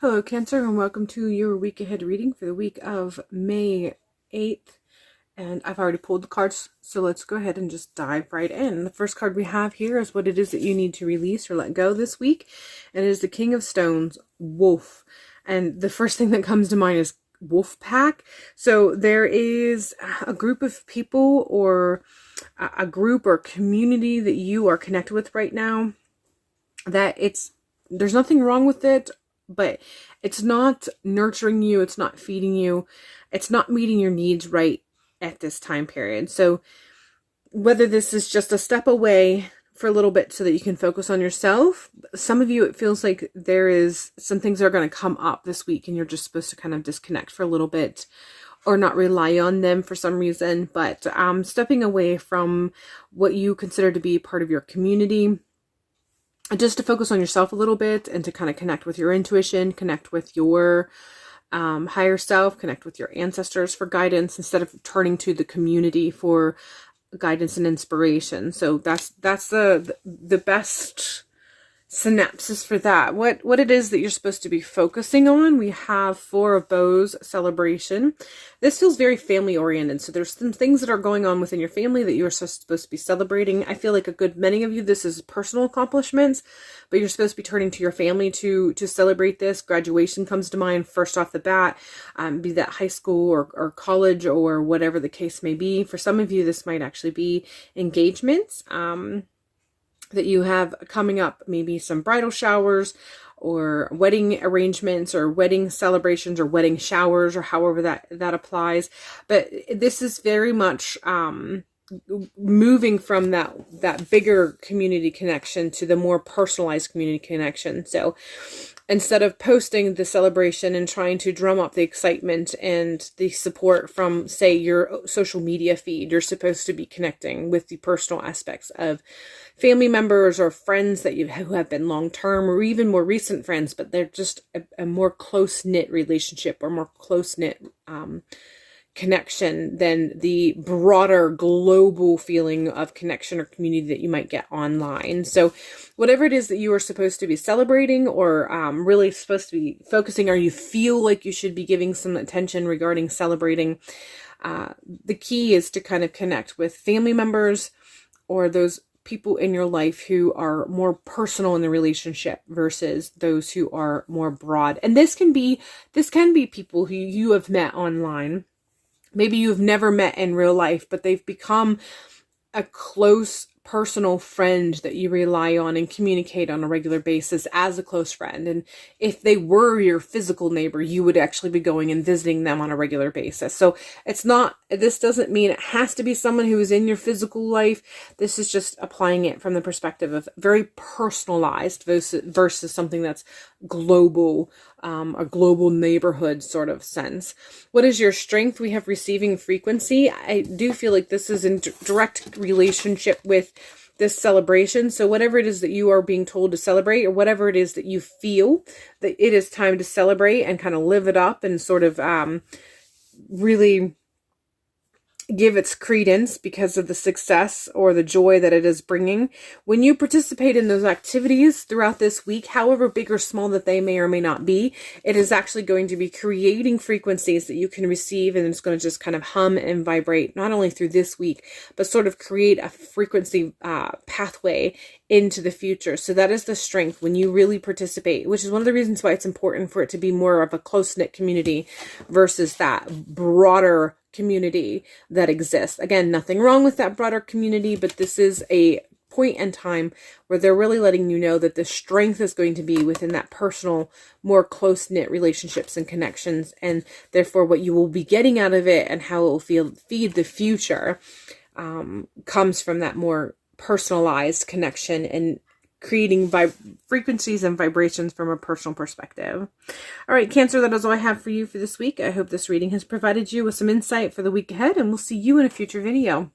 Hello, Cancer, and welcome to your week ahead reading for the week of May 8th. And I've already pulled the cards, so let's go ahead and just dive right in. The first card we have here is what it is that you need to release or let go this week. And it is the King of Stones, Wolf. And the first thing that comes to mind is wolf pack. So there is a group of people or a group or community that you are connected with right now that there's nothing wrong with it, but it's not nurturing you, it's not feeding you, it's not meeting your needs right at this time period. So whether this is just a step away for a little bit so that you can focus on yourself, some of you, it feels like there is some things that are going to come up this week and you're just supposed to kind of disconnect for a little bit or not rely on them for some reason. But stepping away from what you consider to be part of your community, just to focus on yourself a little bit and to kind of connect with your intuition, connect with your higher self, connect with your ancestors for guidance instead of turning to the community for guidance and inspiration. So that's the best synopsis for that. What it is that you're supposed to be focusing on. We have Four of Bows celebration. This feels very family oriented. So there's some things that are going on within your family that you are supposed to be celebrating. I feel like a good many of you, this is personal accomplishments, but you're supposed to be turning to your family to celebrate this. Graduation comes to mind first off the bat, be that high school or college or whatever the case may be. For some of you, this might actually be engagements. That you have coming up, maybe some bridal showers or wedding arrangements or wedding celebrations or wedding showers or however that applies. But this is very much moving from that bigger community connection to the more personalized community connection. So instead of posting the celebration and trying to drum up the excitement and the support from, say, your social media feed, you're supposed to be connecting with the personal aspects of family members or friends that who have been long-term or even more recent friends, but they're just a more close-knit relationship or more close-knit connection than the broader global feeling of connection or community that you might get online. So whatever it is that you are supposed to be celebrating or really supposed to be focusing, or you feel like you should be giving some attention regarding celebrating, the key is to kind of connect with family members or those people in your life who are more personal in the relationship versus those who are more broad. And this can be people who you have met online. Maybe you've never met in real life, but they've become a close personal friend that you rely on and communicate on a regular basis as a close friend. And if they were your physical neighbor, you would actually be going and visiting them on a regular basis. So this doesn't mean it has to be someone who is in your physical life. This is just applying it from the perspective of very personalized versus something that's global, a global neighborhood sort of sense. What is your strength? We have receiving frequency. I do feel like this is in direct relationship with this celebration. So whatever it is that you are being told to celebrate, or whatever it is that you feel that it is time to celebrate and kind of live it up and sort of really give its credence because of the success or the joy that it is bringing. When you participate in those activities throughout this week, however big or small that they may or may not be, it is actually going to be creating frequencies that you can receive, and it's going to just kind of hum and vibrate not only through this week, but sort of create a frequency pathway into the future. So that is the strength when you really participate, which is one of the reasons why it's important for it to be more of a close-knit community versus that broader community that exists. Again, nothing wrong with that broader community, but this is a point in time where they're really letting you know that the strength is going to be within that personal, more close-knit relationships and connections, and therefore what you will be getting out of it and how it will feed the future comes from that more personalized connection and creating frequencies and vibrations from a personal perspective. All right, Cancer, that is all I have for you for this week. I hope this reading has provided you with some insight for the week ahead, and we'll see you in a future video.